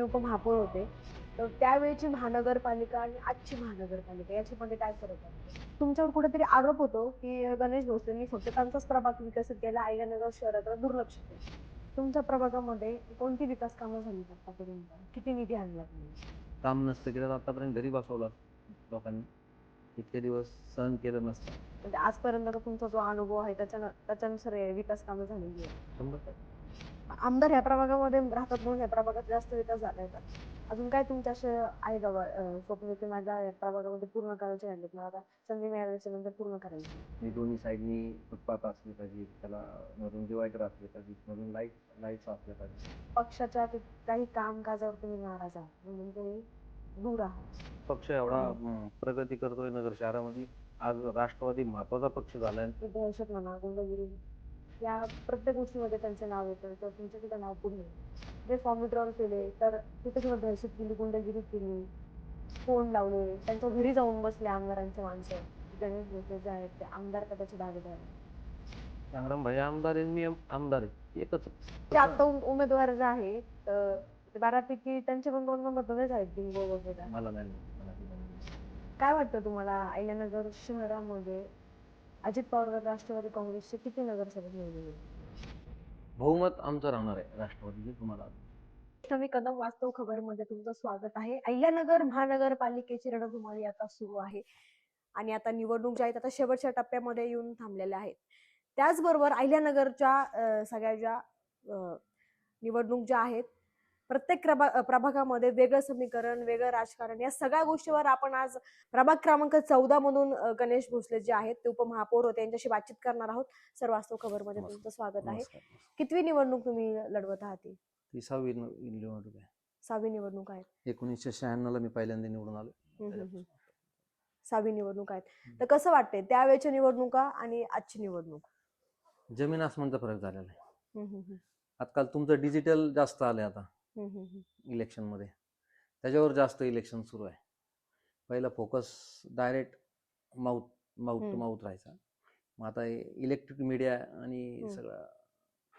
तुम्ही उपमहापौर होते. तर त्यावेळची महानगरपालिका आणि आजची महानगरपालिका याच्यामध्ये काय फरक आहे? तुमच्यावर कुठेतरी आरोप होतो, की गणेश भोसलेंनी फक्त त्यांचाच प्रभाग विकसित केला, अहिल्यानगर शहराकडे दुर्लक्ष केलं. तुमच्या प्रभागामध्ये कोणती विकास कामं झाली आतापर्यंत? किती निधी आणला तुम्ही? काम नसतं केलं तर आतापर्यंत घरी बसवलं लोकांनी. इतके दिवस सहन केलं नसतं. म्हणजे आजपर्यंत तुमचा जो अनुभव आहे त्याच्यानुसार हे विकास कामं झालेली आहे. 100%. आमदार ह्या प्रभागामध्ये राहतात म्हणून ह्या प्रभागात जास्त विकास झालाय का? अजून काय तुमच्या असे आहे बाबा स्वप्न की माझ्या या प्रभागामध्ये पूर्ण करायचे आहेत, मला आता संधी मिळाल्याच्या नंतर पूर्ण करायची? मी दोन्ही साईडनी फुटपाथ असले पाहिजे, त्याला मधून डिवायडर असले पाहिजे, मधून लाईट्स असले पाहिजे. पक्षाच्या काही कामकाजावर तुम्ही नाराज आहात म्हणून तुम्ही दूर आहात. पक्ष एवढा प्रगती करतोय नगर शहरामध्ये. आज राष्ट्रवादी महत्वाचा पक्ष झालाय. दहशत म्हणा, गुंडगिरी या प्रत्येक गोष्टीमध्ये त्यांचे नाव येतं तर तुमचं सुद्धा नाव पुढे येईल. जे फॉर्म विड्रॉल केले तर तिथे सुद्धा दहशत केली, गुंडगिरी केली, फोन लावले, त्यांच्या घरी जाऊन बसले आमदारांचे माणसं. गणेश भोसले जे आहेत ते आमदार का त्याचे दावेदार आहेत? संग्राम भाई आमदार आहे, मी आमदार आहे, एकच. ते आता उमेदवार जे आहेत ते बऱ्यापैकी त्यांचे पण दोन मतभेद आहेत बिंगो वगैरे. मला नाही. काय वाटतं तुम्हाला अहिल्यानगर शहरामध्ये अजित पवार राष्ट्रवादी काँग्रेसचे किती नगरसेवक निवडून? बहुमत आमचं राहणार आहे राष्ट्रवादीचे. तुम्हाला मी कदम वास्तव खबरमध्ये तुमचं स्वागत आहे. अहिल्यानगर महानगरपालिकेची रणधुमाळी आता सुरू आहे आणि आता निवडणूक ज्या आहेत आता शेवटच्या टप्प्यामध्ये येऊन थांबलेल्या आहेत. त्याचबरोबर अहिल्यानगरच्या सगळ्या ज्या निवडणूक ज्या आहेत प्रत्येक प्रभागामध्ये वेगळं समीकरण, वेगळं राजकारण, या सगळ्या गोष्टीवर आपण आज प्रभाग क्रमांक 14 मधून गणेश भोसले जे आहेत ते उपमहापौर होते यांच्याशी बातचीत करणार आहोत. सर, वास्तव खबरमध्ये तुमचं स्वागत आहे. कितवी निवडणूक तुम्ही लढवत आहात? ती 6वी निवडणूक आहे. 6वी निवडणूक आहे. 1996 ला मी पहिल्यांदा निवडून आलो. 6वी निवडणूक आहेत. तर कसं वाटतंय त्यावेळेच्या निवडणुका आणि आजची निवडणूक? जमीन आसमानचा फरक झालेला आहे. आजकाल तुमचं डिजिटल जास्त आलंय आता इलेक्शन मध्ये, त्याच्यावर जास्त इलेक्शन सुरू आहे. पहिला focus direct mouth to mouth राहायचा. मग आता इलेक्ट्रिक मीडिया आणि हे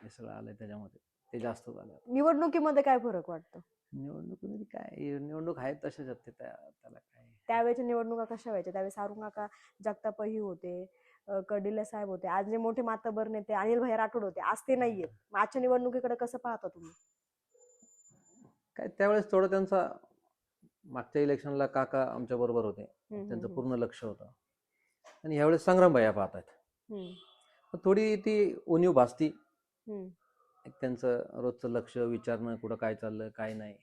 सगळं आलंय त्याच्यामध्ये, ते जास्त झालं. निवडणुकीमध्ये काय फरक वाटतो? निवडणुकीमध्ये काय, निवडणूक आहेत तशाच आहेत, त्याला काय. त्यावेळेच्या निवडणुका कशा व्हायच्या? त्यावेळेस अरुण काका जगतापही होते, कडिले साहेब होते, आज जे मोठे मातबर नेते अनिल भाई राठोड होते, आज ते नाहीयेत. मग आजच्या निवडणुकीकडे कसं पाहता तुम्ही? काय त्यावेळेस थोडं त्यांचा, मागच्या इलेक्शनला काका आमच्या बरोबर होते, त्यांचं पूर्ण लक्ष होतं, आणि यावेळेस संग्राम भैया पाहत आहेत. थोडी ती उणीव भासती. त्यांचं रोजचं लक्ष, विचारणं कुठं काय चाललं काय नाही,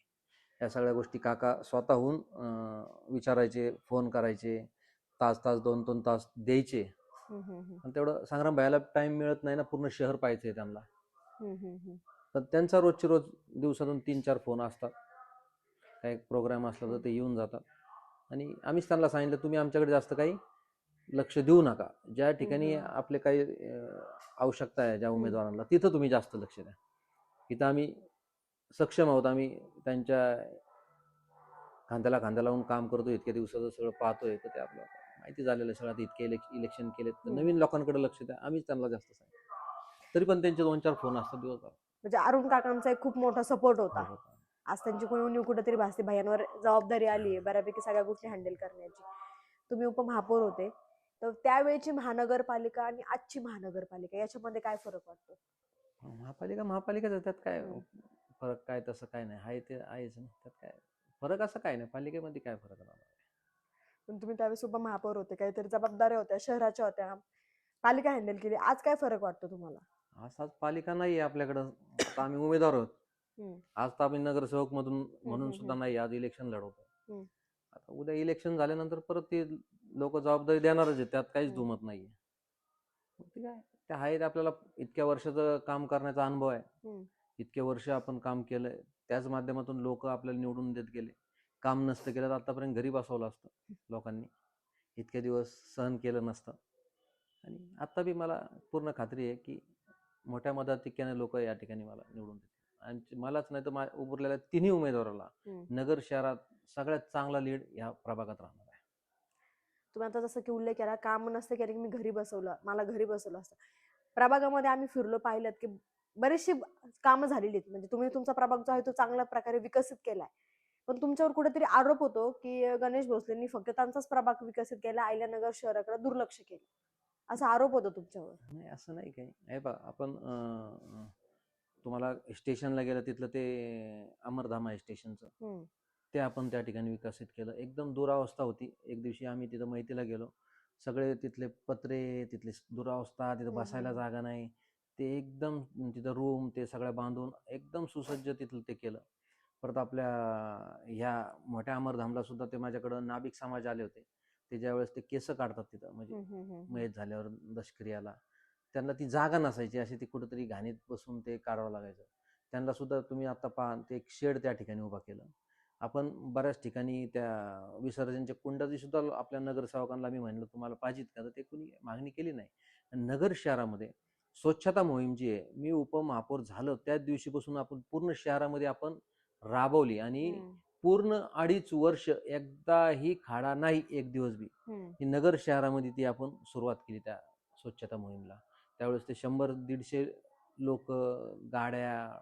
या सगळ्या गोष्टी काका स्वतःहून विचारायचे, फोन करायचे, तास 2-2 तास द्यायचे. पण तेवढं संग्राम भैयाला टाइम मिळत नाही ना, पूर्ण शहर पाहायचंय त्यांना. तर त्यांचा रोजचे रोज दिवसातून 3-4 फोन असतात. काही प्रोग्राम असला तर ते येऊन जातात, आणि आम्हीच त्यांना सांगितलं तुम्ही आमच्याकडे जास्त काही लक्ष देऊ नका. ज्या ठिकाणी आपले काही आवश्यकता आहे ज्या उमेदवारांना, तिथं तुम्ही जास्त लक्ष द्या. इथं आम्ही सक्षम आहोत, आम्ही त्यांच्या खांद्याला खांदा लावून काम करतो, इतक्या दिवसाचं सगळं पाहतोय, तर ते आपलं माहिती झालेलं सगळं. इतके इलेक्शन केले तर नवीन लोकांकडे लक्ष द्या, आम्हीच त्यांना जास्त सांगितलं. तरी पण त्यांचे 2-4 फोन असतात दिवसभर. म्हणजे अरुण काकांचा एक खूप मोठा सपोर्ट होता. आज त्यांची कोणी कुठेतरी भासते, भयांवर जबाबदारी आली आहे बऱ्यापैकी सगळ्या गोष्टी हँडल करण्याची. तुम्ही उपमहापौर होते, तर त्यावेळेची महानगरपालिका आणि आजची महानगरपालिका याच्यामध्ये काय फरक वाटतो? महापालिकाच, त्यात काय फरक, काय तसं काय नाही, आहे ते आहेच ना, त्यात काय फरक असं काय नाही. पालिकेमध्ये काय फरक राहणार? पण तुम्ही त्यावेळेस उपमहापौर होते, काहीतरी जबाबदाऱ्या होत्या, शहराच्या होत्या, पालिका हँडल केली. आज काय फरक वाटतो तुम्हाला? आज पालिका नाहीये आपल्याकडं, आता आम्ही उमेदवार आहोत. आज तर आम्ही नगरसेवक म्हणून सुद्धा नाही, आज इलेक्शन लढवतो. आता उद्या इलेक्शन झाल्यानंतर परत ते लोक जबाबदारी देणारच आहे, त्यात काहीच दुमत नाहीये. ते काय, ते आहेत, आपल्याला इतक्या वर्षाचं काम करण्याचा अनुभव आहे, इतके वर्ष आपण काम केलंय, त्याच माध्यमातून लोक आपल्याला निवडून देत गेले. काम नसतं केलं तर आतापर्यंत घरी बसवलं असतं लोकांनी, इतके दिवस सहन केलं नसतं. आणि आता बी मला पूर्ण खात्री आहे की मोठ्या मताधिक्याने लोक या ठिकाणी मला निवडून देतील, आणि मलाच नाही तर उरलेल्या 3ही उमेदवाराला नगर शहरात सगळ्यात चांगला लीड या प्रभागात राहणार आहे. तुम्ही आता जसं की उल्लेख केला, काम नसतं केलं की मला घरी बसवलं असतं. प्रभागामध्ये आम्ही फिरलो, पाहिलं की बरेचशी कामं झालेली आहेत, म्हणजे तुम्ही तुमचा प्रभाग जो आहे तो चांगल्या प्रकारे विकसित केलाय. पण तुमच्यावर कुठेतरी आरोप होतो की गणेश भोसलेंनी फक्त त्यांचाच प्रभाग विकसित केला, अहिल्यानगर शहराकडे दुर्लक्ष केलं, असा आरोप होतो तुमच्यावर. नाही असं नाही काही. हे बघा आपण तुम्हाला स्टेशनला गेलं तिथलं ते अमरधाम आहे स्टेशनचं, हम्म, ते आपण त्या ठिकाणी विकसित केलं. एकदम दुरावस्था होती. एक दिवशी आम्ही तिथं मैतीला गेलो, सगळे तिथले पत्रे, तिथली दुरावस्था, तिथं बसायला जागा नाही. ते एकदम तिथं रूम ते सगळं बांधून एकदम सुसज्ज तिथलं ते केलं. परत आपल्या ह्या मोठ्या अमरधामला सुद्धा ते माझ्याकडं नाभिक समाज आले होते. ते ज्यावेळेस ते केस काढतात तिथं, म्हणजे मयत झाल्यावर दशक्रियाला, त्यांना ती जागा नसायची, अशी ती कुठेतरी घाणीत बसून ते काढावं लागायचं. त्यांना सुद्धा तुम्ही आता पहा, ते एक शेड त्या ठिकाणी उभा केलं. आपण बऱ्याच ठिकाणी त्या विसर्जनच्या कुंडाची सुद्धा आपल्या नगरसेवकांना मी म्हणलं तुम्हाला पाहिजेत का, तर ते कुणी मागणी केली नाही. नगर शहरामध्ये स्वच्छता मोहीम जी आहे, मी उपमहापौर झालं त्याच दिवशीपासून आपण पूर्ण शहरामध्ये आपण राबवली, आणि पूर्ण 2.5 वर्ष एकदाही खाडा नाही एक दिवस बी. ही नगर शहरामध्ये ती आपण सुरुवात केली त्या स्वच्छता मोहीमला. त्यावेळेस ते 100-150 लोक, गाड्या,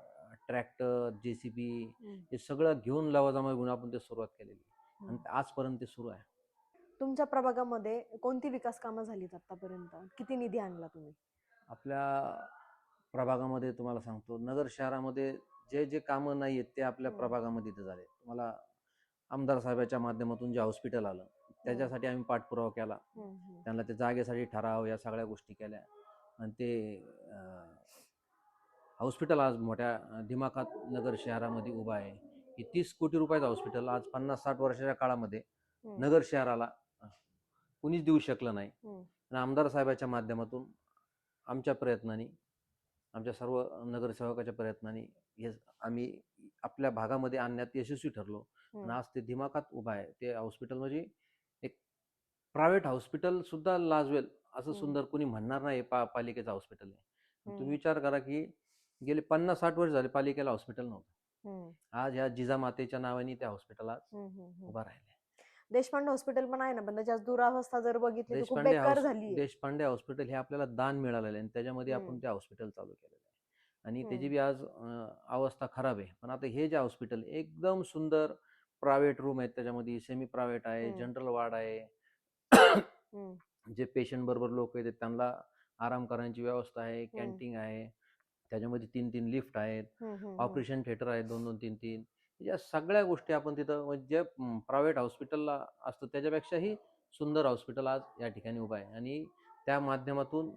ट्रॅक्टर, JCB हे सगळं घेऊन लवाजमा घेऊन आपण ते सुरुवात केलेली, आणि आजपर्यंत ते सुरू आहे. तुमच्या प्रभागामध्ये कोणती विकास कामं झालीत आतापर्यंत? किती निधी आणला तुम्ही? आपल्या प्रभागामध्ये तुम्हाला सांगतो, नगर शहरामध्ये जे जे कामं नाही आहेत ते आपल्या प्रभागामध्ये इथं झाले. तुम्हाला आमदार साहेबाच्या माध्यमातून जे हॉस्पिटल आलं, त्याच्यासाठी आम्ही पाठपुरावा केला. त्यांना ते जागेसाठी ठराव या सगळ्या गोष्टी केल्या, आणि ते हॉस्पिटल आज मोठ्या दिमाखात नगर शहरामध्ये उभा आहे. हे 30 कोटी रुपयाचं हॉस्पिटल आज 50-60 वर्षाच्या काळामध्ये नगर शहराला कुणीच देऊ शकलं नाही. आणि आमदार साहेबाच्या माध्यमातून आमच्या प्रयत्नांनी, आमच्या सर्व नगरसेवकाच्या प्रयत्नांनी हे आम्ही आपल्या भागामध्ये आणण्यात यशस्वी ठरलो. आणि आज ते दिमाखात उभा आहे. ते हॉस्पिटल म्हणजे एक प्रायव्हेट हॉस्पिटल सुद्धा लाजवेल असं सुंदर कोणी म्हणणार नाही पालिकेचं हॉस्पिटल आहे. तुम्ही विचार करा की गेले 50-60 वर्ष झाले पालिकेला हॉस्पिटल नव्हतं. आज ह्या जिजामातेच्या नावाने त्या हॉस्पिटल आज उभा राहिले. देशपांडे हॉस्पिटल पण आहे ना, पण त्याची दुरावस्था जर बघितली तर खूप बेकार झाली. देशपांडे हॉस्पिटल हे आपल्याला दान मिळालेलं आहे, आणि त्याच्यामध्ये आपण ते हॉस्पिटल चालू केलेलं आहे, आणि त्याची बी आज अवस्था खराब आहे. पण आता हे जे हॉस्पिटल एकदम सुंदर, प्रायव्हेट रूम आहेत त्याच्यामध्ये, सेमी प्रायव्हेट आहे, जनरल वार्ड आहे, जे पेशंट बरोबर लोक आहेत त्यांना आराम करण्याची व्यवस्था आहे, कॅन्टीन आहे, त्याच्यामध्ये 3-3 लिफ्ट आहेत, ऑपरेशन थिएटर आहे 2-2, 3-3. या सगळ्या गोष्टी आपण तिथं, म्हणजे प्रायव्हेट हॉस्पिटलला असतं त्याच्यापेक्षाही सुंदर हॉस्पिटल आज या ठिकाणी उभं आहे. आणि त्या माध्यमातून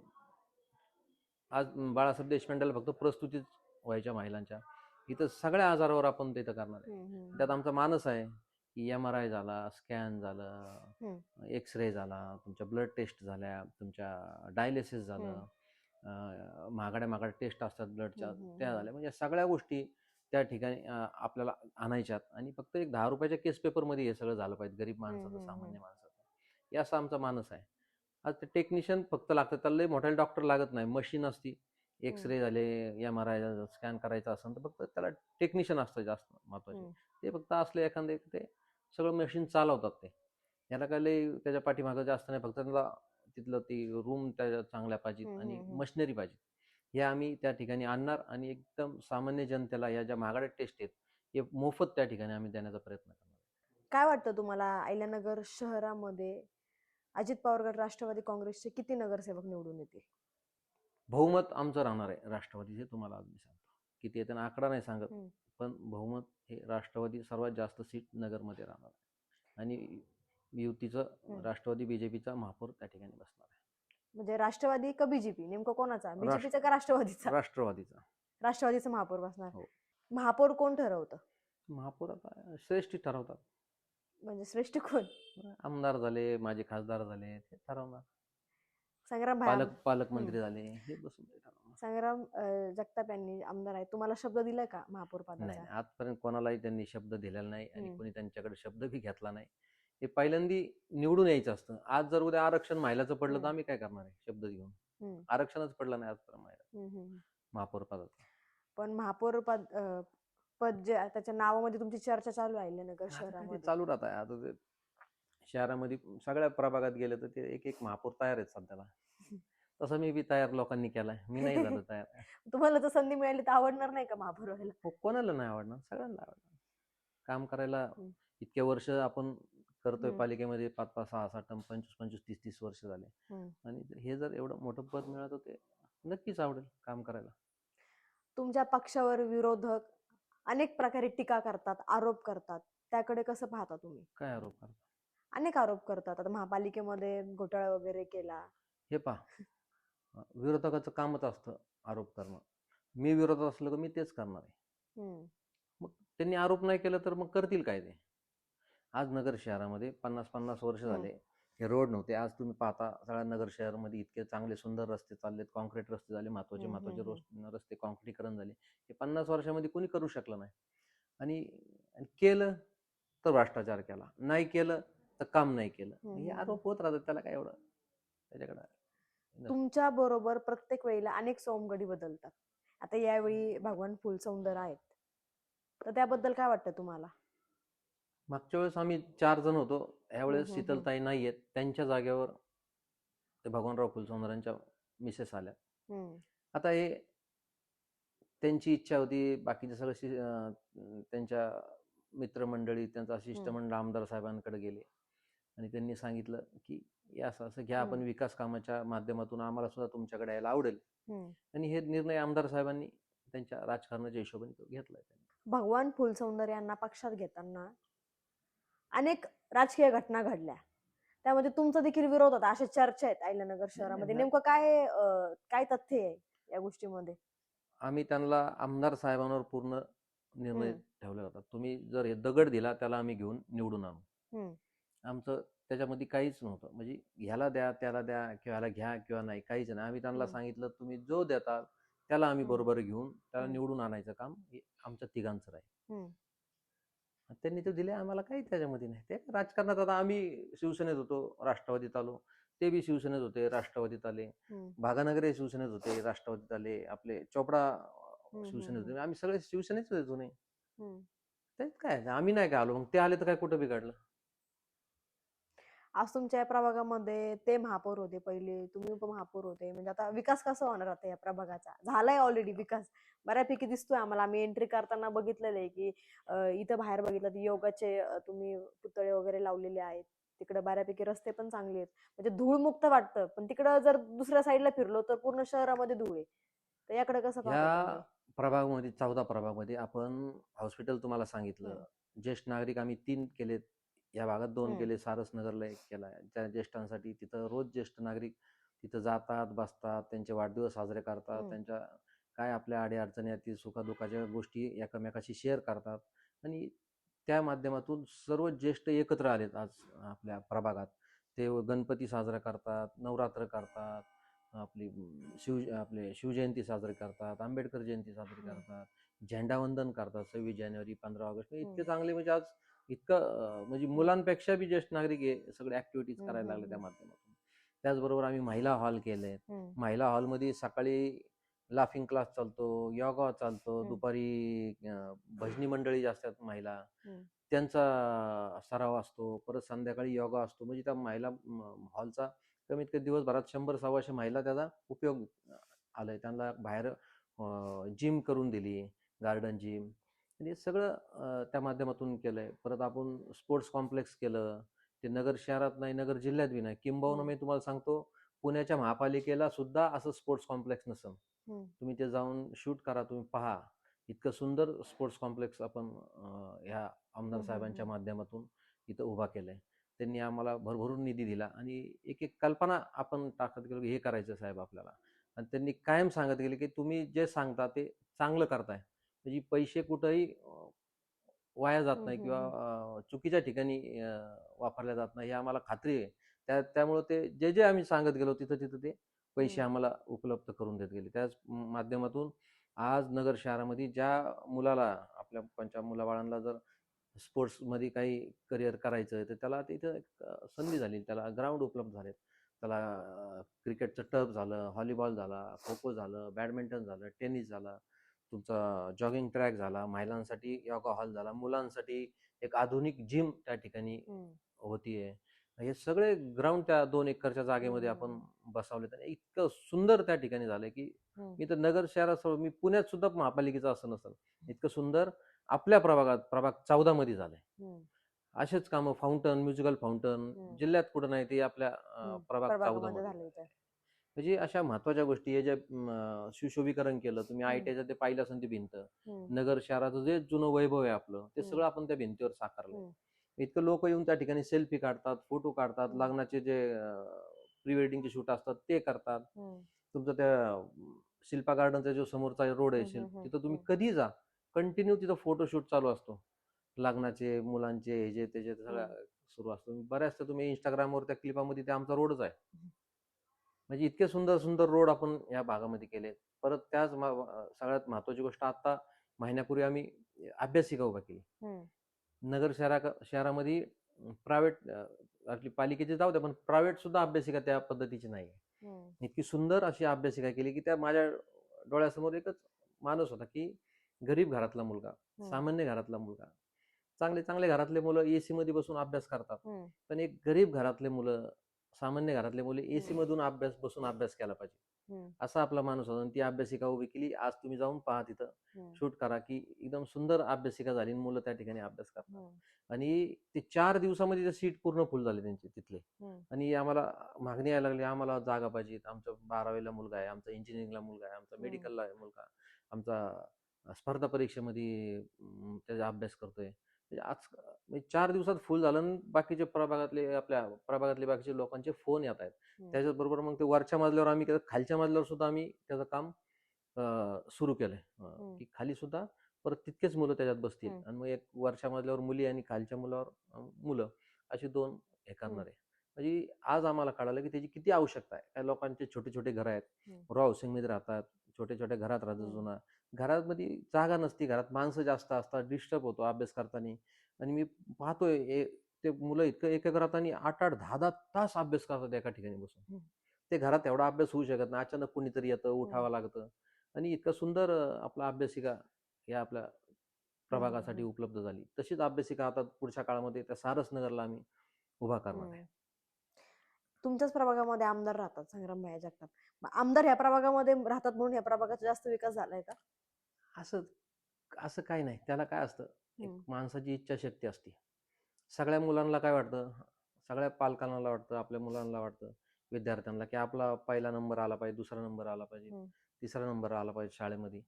आज बाळासाहेब देशपांडेला फक्त प्रस्तुतीच व्हायच्या महिलांच्या, इथं सगळ्या आजारावर आपण तिथं करणार आहे. त्यात आमचा मानस आहे की MRI झाला, स्कॅन झालं, एक्सरे झाला, तुमच्या ब्लड टेस्ट झाल्या, तुमच्या डायलिसिस झालं, महागड्या टेस्ट असतात ब्लडच्या, त्या झाल्या. म्हणजे सगळ्या गोष्टी त्या ठिकाणी आपल्याला आणायच्यात, आणि फक्त एक 10 रुपयाच्या केस पेपरमध्ये हे सगळं झालं पाहिजे गरीब माणसाचं, सामान्य माणसाचं. हे असं आमचा मानस आहे. आज ते टेक्निशियन फक्त लागतात, त्याला लई मोठ्या डॉक्टर लागत नाही. मशीन असती, एक्सरे झाले, MRI स्कॅन करायचा असेल तर फक्त त्याला टेक्निशियन असतं जास्त महत्वाचे. ते फक्त असले एखादे ते सगळं मशीन चालवतात. ते याला काय लई त्याच्या पाठीमागं जास्त नाही, फक्त त्याला तिथलं ती रूम त्या चांगल्या पाहिजेत आणि मशिनरी पाहिजे. हे आम्ही त्या ठिकाणी आणणार, आणि एकदम सामान्य जनतेला या ज्या महागड्या टेस्ट आहेत हे मोफत त्या ठिकाणी आम्ही देण्याचा प्रयत्न करणार. काय वाटतं तुम्हाला, अहिल्यानगर शहरामध्ये अजित पवार गट राष्ट्रवादी काँग्रेसचे किती नगरसेवक निवडून येतील? बहुमत आमचं राहणार आहे राष्ट्रवादीचे, तुम्हाला आज मी सांगतो. किती येतं आकडा नाही सांगत, पण बहुमत हे राष्ट्रवादी सर्वात जास्त सीट नगरमध्ये राहणार आहे, आणि युतीचं राष्ट्रवादी BJPचा महापौर त्या ठिकाणी बसणार आहे. म्हणजे राष्ट्रवादी का BJP, नेमकं कोणाचा, BJPचा का राष्ट्रवादीचा? राष्ट्रवादीचा. राष्ट्रवादीचा महापौर बसणार. हो. महापौर कोण ठरवतं? महापौर आता श्रेष्ठ ठरवतात. म्हणजे श्रेष्ठ कोण? आमदार झाले, माझे खासदार झाले, ते ठरवणार. संग्राम पालकमंत्री झाले, हे बसून ते ठरवणार. संग्राम जगताप यांनी आमदार आहे, तुम्हाला शब्द दिलाय का महापौर पदाचा? नाही, आजपर्यंत कोणालाही त्यांनी शब्द दिलेला नाही, आणि कोणी त्यांच्याकडे शब्द बी घेतला नाही. हे पहिल्यांदी निवडून यायचं असतं. आज जर उद्या आरक्षण महिलाचं पडलं तर आम्ही काय करणार आहे शब्द घेऊन? आरक्षणच पडलं नाही आजपर्यंत महिला महापौर पदाचं. पण महापौर पद जे त्याच्या नावामध्ये तुमची चर्चा चालू आहे नगर शहरामध्ये. चालू राहत आहे. आता ते शहरामध्ये सगळ्या प्रभागात गेलं तर ते एक महापौर तयार आहेत सध्याला. तसं मी बी तयार लोकांनी केलाय, मी नाही झालो तयार. तुम्हाला जर संधी मिळाली तर आवडणार नाही का महापौर व्हायला? कोणाला नाही आवडणार, सगळ्यांना आवडणार. काम करायला हम्म. इतके वर्ष आपण करतोय हम्म. पालिकेमध्ये, 5-5, 6-6 टर्म, 25-25, 30-30 वर्ष झाले. हम्म. आणि हे जर एवढं मोठं पद मिळालं ते नक्कीच आवडेल काम करायला. तुमच्या पक्षावर विरोधक अनेक प्रकारे टीका करतात, आरोप करतात, त्याकडे कसं पाहता तुम्ही? काय आरोप करता? अनेक आरोप करतात. आता महापालिकेमध्ये घोटाळा वगैरे केला. हे पहा, विरोधकाचं कामच असतं आरोप करणं. मी विरोधात असलो की मी तेच करणार आहे. हम्म. मग त्यांनी आरोप नाही केलं तर मग करतील काय ते? आज नगर शहरामध्ये 50-50 वर्ष झाले हे रोड नव्हते. आज तुम्ही पाहता सगळ्या नगर शहरामध्ये इतके चांगले सुंदर रस्ते चाललेत, कॉन्क्रीट रस्ते झाले, महत्वाचे रस्ते कॉन्क्रीटीकरण झाले. हे 50 वर्षामध्ये कोणी करू शकलं नाही. आणि आणि केलं तर भ्रष्टाचार केला, नाही केलं तर काम नाही केलं. हे आरोप होत राहतात, त्याला काय एवढं त्याच्याकडे. तुमच्या बरोबर प्रत्येक वेळेला अनेक सोमगडी बदलतात. आता यावेळी भगवान फुलसौंदर आहेत, तर त्याबद्दल काय वाटतं तुम्हाला? मागच्या वेळेस आम्ही 4 जण होतो, यावेळेस शीतलताई नाही आहेत, त्यांच्या जागेवर ते भगवानराव फुलसौंदरांच्या मिसेस आल्या. आता हे त्यांची इच्छा होती, बाकीचे सगळं त्यांच्या मित्रमंडळी, त्यांचा शिष्टमंडळ आमदार साहेबांकडे गेले आणि त्यांनी सांगितलं की असं असं घ्या, आपण विकास कामाच्या माध्यमातून आम्हाला सुद्धा तुमच्याकडे यायला आवडेल. आणि हे निर्णय आमदार साहेबांनी त्यांच्या राजकारणाच्या हिशोबाने घेतलाय. भगवान फुलसौंदर यांना पक्षात घेताना अनेक राजकीय घटना घडल्या, त्यामध्ये तुमचा देखील विरोध होता, अशा चर्चा आहेत अहिल्यानगर शहरामध्ये. नेमकं काय काय तथ्य आहे या गोष्टीमध्ये? आम्ही त्यांना आमदार साहेबांवर पूर्ण निर्णय ठेवला होता. तुम्ही जर हे दगड दिला त्याला आम्ही घेऊन निवडून आणू. आमचं त्याच्यामध्ये काहीच नव्हतं, म्हणजे ह्याला द्या त्याला द्या किंवा ह्याला घ्या किंवा नाही, काहीच नाही. आम्ही त्यांना सांगितलं तुम्ही जो देता त्याला आम्ही बरोबर घेऊन त्याला निवडून आणायचं काम हे आमच्या तिघांचं राहील. त्यांनी ते दिले आम्हाला, काही त्याच्यामध्ये नाही. ते राजकारणात आता आम्ही शिवसेनेत होतो, राष्ट्रवादीत आलो, ते बी शिवसेनेत होते, राष्ट्रवादीत आले. भागानगरे शिवसेनेत होते, राष्ट्रवादीत आले. आपले चोपडा शिवसेनेत होते, आम्ही सगळे शिवसेनेच होतो नाही. तेच काय, आम्ही नाही काय आलो, मग ते आले तर काय कुठं बिघडलं? आज तुमच्या या प्रभागामध्ये ते महापौर होते पहिले, तुम्ही उपमहापौर होते, म्हणजे आता विकास कसा होणार आता या प्रभागाचा? झालाय ऑलरेडी विकास, बऱ्यापैकी दिसतोय आम्हाला. आम्ही एंट्री करताना बघितलेलं आहे की इथं बाहेर बघितलं तर योगाचे तुम्ही पुतळे वगैरे लावलेले आहेत. तिकडे बऱ्यापैकी रस्ते पण चांगले आहेत, म्हणजे धूळमुक्त वाटतं. पण तिकडं जर दुसऱ्या साईडला फिरलो तर पूर्ण शहरामध्ये धूळ आहे. तर याकडे कसं पाहता तुम्ही? या प्रभागामध्ये 14 प्रभागामध्ये आपण हॉस्पिटल तुम्हाला सांगितलं, ज्येष्ठ नागरिक आम्ही 3 केलेत, या भागात 2 केले, सारसनगरला 1 केलाय. त्या ज्येष्ठांसाठी तिथं रोज ज्येष्ठ नागरिक तिथं जातात, बसतात, त्यांचे वाढदिवस साजरे करतात, त्यांच्या काय आपल्या अडीअडचणी आहेत, सुखदुःखाच्या गोष्टी एकमेकाशी शेअर करतात. आणि त्या माध्यमातून सर्व ज्येष्ठ एकत्र आलेत आज आपल्या प्रभागात. ते गणपती साजरा करतात, नवरात्र करतात, आपली आपले शिवजयंती साजरी करतात, आंबेडकर जयंती साजरी करतात, झेंडावंदन करतात 26 जानेवारी, 15 ऑगस्ट. इतके चांगले, म्हणजे आज इतकं म्हणजे मुलांपेक्षा बी ज्येष्ठ नागरिक हे सगळे ऍक्टिव्हिटीज करायला लागले त्या माध्यमातून. त्याचबरोबर आम्ही महिला हॉल केले. महिला हॉलमध्ये सकाळी लाफिंग क्लास चालतो, योगा चालतो, दुपारी भजनी मंडळी ज्या असतात महिला, त्यांचा सराव असतो, परत संध्याकाळी योगा असतो. म्हणजे त्या महिला हॉलचा कमीत कमी दिवसभरात 100-125 महिला त्याचा उपयोग आलाय. त्यांना बाहेर जिम करून दिली, गार्डन जिम. म्हणजे सगळं त्या माध्यमातून केलंय. परत आपण स्पोर्ट्स कॉम्प्लेक्स केलं, ते नगर शहरात नाही, नगर जिल्ह्यात बी नाही. किंबहुना मी तुम्हाला सांगतो, पुण्याच्या महापालिकेला सुद्धा असं स्पोर्ट्स कॉम्प्लेक्स नसेल. तुम्ही ते जाऊन शूट करा, तुम्ही पहा, इतकं सुंदर स्पोर्ट्स कॉम्प्लेक्स आपण ह्या आमदार साहेबांच्या माध्यमातून इथं उभा केलंय. त्यांनी आम्हाला भरभरून निधी दिला आणि एक एक कल्पना आपण टाकत गेलो की हे करायचं साहेब आपल्याला. आणि त्यांनी कायम सांगत गेले की तुम्ही जे सांगता ते चांगलं करताय, म्हणजे पैसे कुठंही वाया जात नाही किंवा चुकीच्या ठिकाणी वापरल्या जात नाही, हे आम्हाला खात्री आहे. त्यामुळे ते जे जे आम्ही सांगत गेलो तिथं तिथं ते पैसे आम्हाला उपलब्ध करून देत गेले. त्याच माध्यमातून आज नगर शहरामध्ये ज्या मुलाला, आपल्या पंचा मुलाबाळांना जर स्पोर्ट्समध्ये काही करिअर करायचं तर त्याला तिथं एक संधी झाली, त्याला ग्राउंड उपलब्ध झालेत. त्याला क्रिकेटचं टर्फ झालं, व्हॉलीबॉल झाला, खो खो झालं, बॅडमिंटन झालं, टेनिस झाला, तुमचा जॉगिंग ट्रॅक झाला, महिलांसाठी योगा हॉल झाला, मुलांसाठी एक आधुनिक जिम त्या ठिकाणी होतीये. हे सगळे ग्राउंड त्या 2 एकरच्या जागेमध्ये आपण बसवले आणि इतकं सुंदर त्या ठिकाणी झालंय की मी तर नगर शहरासह मी पुण्यात सुद्धा महापालिकेचं असं नसेल इतकं सुंदर आपल्या प्रभाग 14 मध्ये झालंय. असेच कामं फाउंटन, म्युझिकल फाउंटन जिल्ह्यात कुठं नाही ते आपल्या प्रभाग 14 प्रभागामध्ये मध्ये झाले इथे. म्हणजे अशा महत्वाच्या गोष्टी हे जे सुशोभीकरण केलं तुम्ही आयटीआयचं ते पाहिलं असेल ती भिंत नगर शहराचं जे जुनं वैभव आहे आपलं ते सगळं आपण त्या भिंतीवर साकारलं. इतकं लोक येऊन त्या ठिकाणी सेल्फी काढतात, फोटो काढतात, लग्नाचे जे प्री वेडिंगचे शूट असतात ते करतात. तुमचं त्या शिल्पा गार्डनचा जो समोरचा रोड आहे तिथं तुम्ही कधी जा कंटिन्यू तिथं फोटोशूट चालू असतो. लग्नाचे, मुलांचे, हे जे त्याचे सगळं सुरू असतो. बऱ्याचदा तुम्ही इंस्टाग्रामवर त्या क्लिपामध्ये ते आमचा रोडच आहे. म्हणजे इतके सुंदर सुंदर रोड आपण या भागामध्ये केले. परत त्याच सगळ्यात महत्वाची गोष्ट आता महिन्यापूर्वी आम्ही अभ्यासिका उभा केली. नगर शहरामध्ये प्रायव्हेट आपली पालिकेची जाऊ द्या पण प्रायव्हेट सुद्धा अभ्यासिका त्या पद्धतीची नाही. इतकी सुंदर अशी अभ्यासिका केली की त्या माझ्या डोळ्यासमोर एकच माणूस होता की गरीब घरातला मुलगा, सामान्य घरातला मुलगा. चांगले चांगले घरातले मुलं एसी मध्ये बसून अभ्यास करतात. पण एक गरीब घरातले मुलं, सामान्य घरातले मुले एसी मधून बसून अभ्यास केला पाहिजे असा आपला माणूस होता. आणि ती अभ्यासिका उभी केली. आज तुम्ही जाऊन पहा तिथं शूट करा की एकदम सुंदर अभ्यासिका झाली. मुलं त्या ठिकाणी अभ्यास करतात. आणि ते 4 दिवसामध्ये सीट पूर्ण फुल झाले त्यांचे तिथले. आणि आम्हाला मागणी यायला लागली आम्हाला जागा पाहिजे. आमचा 12वीला मुलगा आहे, आमचा इंजिनिअरिंगला मुलगा आहे, आमचा मेडिकलला मुलगा, आमचा स्पर्धा परीक्षेमध्ये त्याचा अभ्यास करतोय. म्हणजे आज 4 दिवसात फुल झालं आणि बाकीचे आपल्या प्रभागातले बाकीचे लोकांचे फोन येत आहेत. त्याच्याबरोबर मग ते वरच्या मजल्यावर आम्ही खालच्या मजल्यावर सुद्धा आम्ही त्याचं काम सुरू केलंय की खाली सुद्धा परत तितकेच मुलं त्याच्यात बसतील. आणि मग एक वरच्या मजल्यावर मुली आणि खालच्या मुलावर मुलं अशी 2 हे करणार आहे. म्हणजे आज आम्हाला कळालं की त्याची किती आवश्यकता आहे. काही लोकांचे छोटे छोटे घर आहेत, रॉ हाऊसिंग मध्ये राहतात, छोट्या छोट्या घरात राहतात. जुना घरामध्ये जागा नसती, घरात माणसं जास्त असतात, डिस्टर्ब होतो अभ्यास करताना. आणि मी पाहतोय ते मुलं इतकं एका घरात आणि 8-8, 10-10 तास अभ्यास करतात एका ठिकाणी बसून. ते घरात एवढा अभ्यास होऊ शकत नाही. अचानक कुणीतरी येतं, उठावं लागतं. आणि इतकं सुंदर आपला अभ्यासिका या आपल्या प्रभागासाठी उपलब्ध झाली. तशीच अभ्यासिका आता पुढच्या काळामध्ये त्या सारस नगरला आम्ही उभा करणार आहे. तुमच्याच प्रभागामध्ये आमदार राहतात संग्राम भैया जगताप. आमदार ह्या प्रभागामध्ये राहतात म्हणून ह्या प्रभागाचा जास्त विकास झालाय का? असं काही नाही. त्याला काय असतं, एक माणसाची इच्छाशक्ती असते. सगळ्या मुलांना काय वाटतं, सगळ्या पालकांना वाटतं, आपल्या मुलांना वाटतं, विद्यार्थ्यांना की आपला पहिला नंबर आला पाहिजे, दुसरा नंबर आला पाहिजे, तिसरा नंबर आला पाहिजे शाळेमध्ये.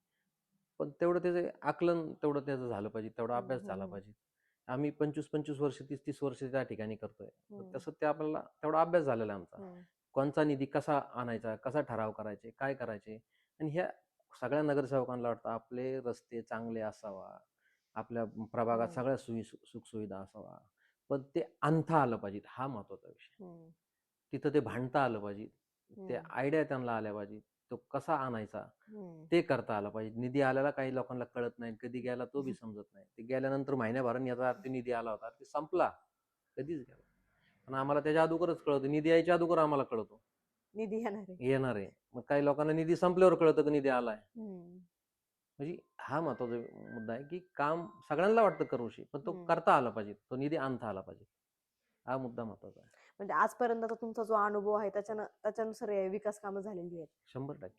पण तेवढं त्याचं आकलन तेवढं त्याचं झालं पाहिजे, तेवढा अभ्यास झाला पाहिजे. आम्ही 25-25 वर्ष 30-30 वर्ष त्या ठिकाणी करतोय. तसं ते आपल्याला तेवढा अभ्यास झालेला आहे आमचा. कोणचा निधी कसा आणायचा, कसा ठराव करायचे, काय करायचे. आणि ह्या सगळ्या नगरसेवकांना वाटतं आपले रस्ते चांगले असावा, आपल्या प्रभागात सगळ्या सुखसुविधा असावा. पण ते आणता आलं पाहिजे, हा महत्वाचा विषय. तिथं ते भांडता आलं पाहिजे, ते आयडिया त्यांना आल्या पाहिजे, तो कसा आणायचा ते करता आलं पाहिजे. निधी आल्याला काही लोकांना कळत नाही, कधी गेला तो बी समजत नाही. ते गेल्यानंतर महिन्याभराने याचा अर्थ निधी आला होता, ते संपला, कधीच गेला. पण आम्हाला त्याच्या अगोदरच कळतं, निधी यायच्या अगोदर आम्हाला कळतो निधी येणार आहे. मग काही लोकांना निधी संपल्यावर कळतं की निधी आलाय. म्हणजे हा महत्वाचा मुद्दा आहे की काम सगळ्यांना वाटतं करूशी, पण तो करता आला पाहिजे, तो निधी आणता आला पाहिजे. हा मुद्दा महत्वाचा आहे. म्हणजे आजपर्यंतचा तुमचा जो अनुभव आहे त्याच्यानुसार विकास कामं झालेली आहेत 100%.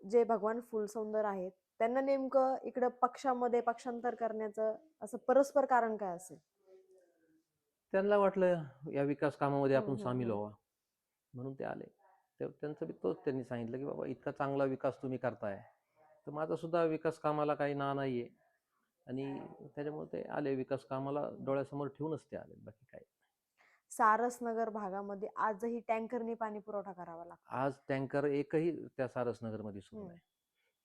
जे भगवान फुलसुंदर आहेत त्यांना नेमकं इकडे पक्षामध्ये पक्षांतर करण्याचं असं परस्पर कारण काय असेल? त्यांना वाटलं या विकास कामामध्ये आपण सामील व्हावा म्हणून ते आले. त्यांचं बी तोच त्यांनी सांगितलं की बाबा इतका चांगला विकास तुम्ही करताय तर माझा सुद्धा विकास कामाला काही नाहीये. आणि त्याच्यामुळे ते आले, विकास कामाला डोळ्यासमोर ठेवूनच ते आले, बाकी काय. सारसनगर भागामध्ये आजही टँकरने पाणी पुरवठा करावा लागतो. आज टँकर एकही त्या सारसनगर मध्ये सुरू नाही.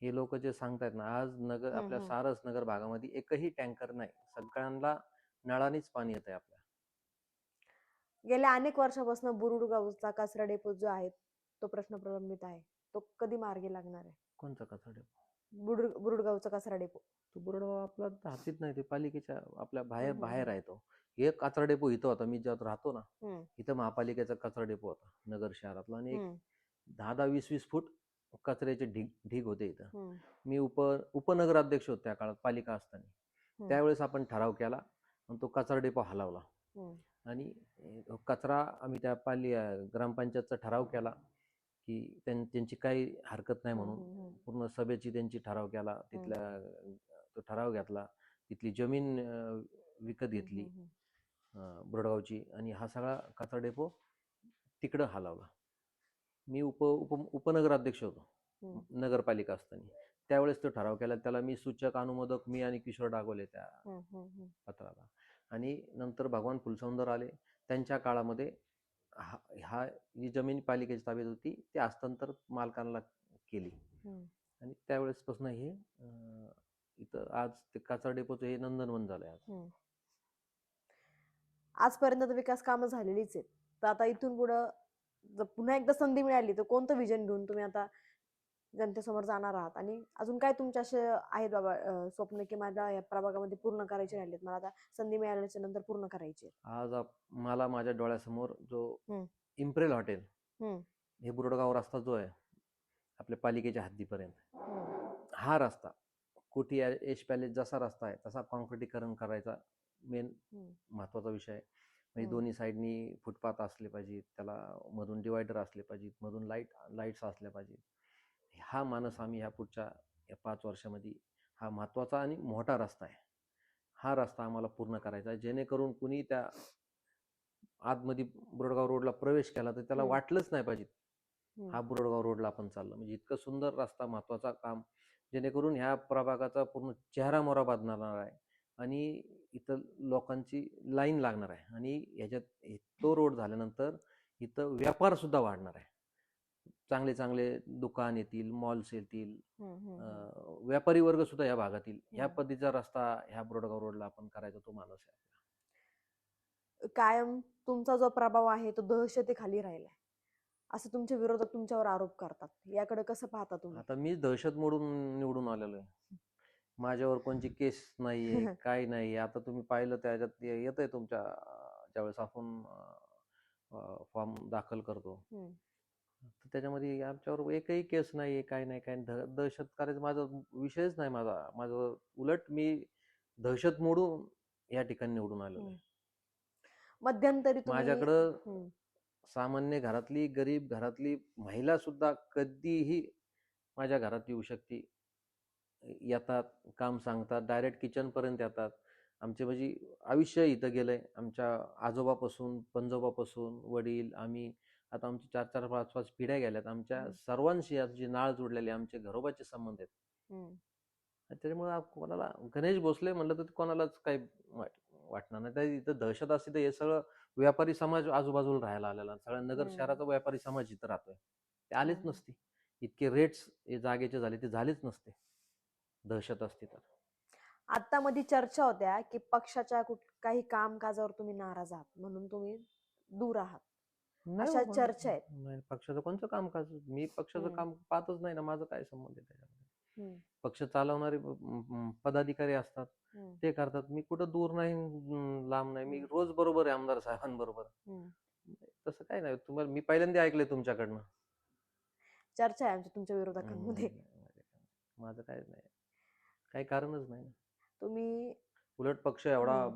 हे लोक जे सांगतायत ना, आज आपल्या सारसनगर भागामध्ये एकही टँकर नाही, सगळ्यांना नळानेच पाणी येत आहे. आपल्या गेल्या अनेक वर्षापासून बुरुड गावचा कचरा डेपो जो आहे तो प्रश्न प्रलंबित आहे. तो कधी मार्गी लागणार आहे? कोणचा कचरा डेपो? बुरुड गावचा कचरा डेपो. तो बुरुड आपला हातीत नाही, ते पालिकेच्या आपल्या बाहेर आहे. तो एक कचरा डेपो इथं होता, मी ज्यात राहतो ना इथं महापालिकेचा कचरा डेपो होता नगर शहरातला. आणि 10-20 फूट कचऱ्याचे ढीग होते इथं. मी उपनगराध्यक्ष होतो त्या काळात, पालिका असताना. त्यावेळेस आपण ठराव केला आणि तो कचरा डेपो हलवला. आणि कचरा आम्ही त्या ग्रामपंचायतचा ठराव केला की त्यांची काही हरकत नाही म्हणून पूर्ण सभेची त्यांची ठराव केला, तिथल्या तो ठराव घेतला, तिथली जमीन विकत घेतली बुरडगावची, आणि हा सगळा कचरा डेपो तिकडं हलवला. मी उपनगराध्यक्ष होतो नगरपालिका असताना, त्यावेळेस तो ठराव केला. त्याला मी सूचक अनुमोदक, मी आणि किशोर डागोले त्या पत्राला. आणि नंतर भगवान फुलसौंदर आले, त्यांच्या काळामध्ये हा जी जमीन पालिकेच्या ताब्यात होती ती हस्तांतर मालकांना केली. आणि त्यावेळेसपासून हे इथं आज ते कचरा डेपोचं हे नंदनवन झालंय. आजपर्यंत तर विकास कामं झालेलीच आहेत, तर आता इथून पुढं जर पुन्हा एकदा संधी मिळाली तर कोणतं विजन घेऊन तुम्ही आता जनतेसमोर जाणार आहात, आणि अजून काय तुमचे असे आहेत बाबा स्वप्न की मला या प्रभागामध्ये पूर्ण करायचे राहिलेत, मला आता संधी मिळाल्याच्या नंतर पूर्ण करायचे? आज मला माझ्या डोळ्यासमोर जो इम्प्रेल हॉटेल, हे बुरडगाव रस्ता जो आहे आपल्या पालिकेच्या हद्दीपर्यंत, हा रस्ता कोठी एश पॅलेस जसा रस्ता आहे तसा कॉन्क्रिटीकरण करायचा मेन महत्वाचा विषय आहे. म्हणजे दोन्ही साईडनी फुटपाथ असले पाहिजेत, त्याला मधून डिवायडर असले पाहिजेत, मधून लाईट्स असल्या पाहिजेत. हा मानस आम्ही ह्या पुढच्या 5 वर्षामध्ये, हा महत्वाचा आणि मोठा रस्ता आहे, हा रस्ता आम्हाला पूर्ण करायचा आहे, जेणेकरून कुणी त्या आतमध्ये बुरडगाव रोडला प्रवेश केला तर त्याला वाटलंच नाही पाहिजे हा बुरडगाव रोडला आपण चाललो. म्हणजे इतकं सुंदर रस्ता, महत्वाचा काम, जेणेकरून ह्या प्रभागाचा पूर्ण चेहरा मोहरा बदलणार आहे आणि इथं लोकांची लाईन लागणार आहे. आणि ह्याच्यात तो रोड झाल्यानंतर इथं व्यापार सुद्धा वाढणार आहे, चांगले चांगले दुकान येतील, मॉल्स येतील, व्यापारी वर्ग सुद्धा या भागातील. ह्या पद्धतीचा रस्ता ह्या बुरडगाव रोडला आपण करायचा, तो मानस आहे. कायम तुमचा जो प्रभाव आहे तो दहशतीखाली राहिलाय असं तुमचे विरोधक तुमच्यावर आरोप करतात, याकडे कसं पाहता तुम्ही? आता मी दहशत मोडून निवडून आलेलो आहे, माझ्यावर कोणची केस नाहीये, काही नाही. आता तुम्ही पाहिलं त्याच्यात येतंय तुमच्या ज्यावेळेस आपण फॉर्म दाखल करतो तर त्याच्यामध्ये आमच्यावर एकही केस नाहीये, काही नाही, काही दहशत करायचा माझा विषयच नाही. माझं उलट मी दहशत मोडून या ठिकाणी निवडून आलेलो आहे. मध्यंतरी माझ्याकडं सामान्य घरातली, गरीब घरातली महिला सुद्धा कधीही माझ्या घरात येऊ शकते, येतात, काम सांगतात, डायरेक्ट किचन पर्यंत येतात. आमचे म्हणजे आयुष्य इथं गेलंय, आमच्या आजोबापासून, पणजोबापासून, वडील, आम्ही, आता आमची 4-4, 5-5 पिढ्या गेल्यात. आमच्या सर्वांशी आमची नाळ जोडलेली, आमचे घरोबाचे संबंध आहेत. त्याच्यामुळे कोणाला गणेश भोसले म्हणलं तर कोणालाच काही वाटणार नाही. त्या इथं दहशत असते तर हे सगळं व्यापारी समाज आजूबाजूला राहायला आलेला, सगळ्या नगर शहराचा व्यापारी समाज इथं राहतोय, ते आलेच नसते. इतके रेट्स हे जागेचे झाले ते झालेच नसते दहशत असते तर. आता मध्ये चर्चा होत्या की पक्षाच्या काही कामकाजावर तुम्ही नाराज आहात म्हणून तुम्ही दूर आहात, अशा चर्चा आहेत. नाही, पक्षाचं कोणतं कामकाज, मी पक्षाचं काम पाहतच नाही ना, माझं काय संबंध आहे त्याच्यामध्ये. पक्ष चालवणारे पदाधिकारी असतात, ते करतात. मी कुठं दूर नाही, लांब नाही, मी रोज बरोबर आहे आमदार साहेबांबरोबर. तसं काय नाही. तुम्हाला मी पहिल्यांदा ऐकलंय तुमच्याकडनं. चर्चा आहे आमच्या तुमच्या विरोधकांमध्ये. माझं काय नाही, काही कारणच नाही. तुम्ही उलट पक्ष एवढा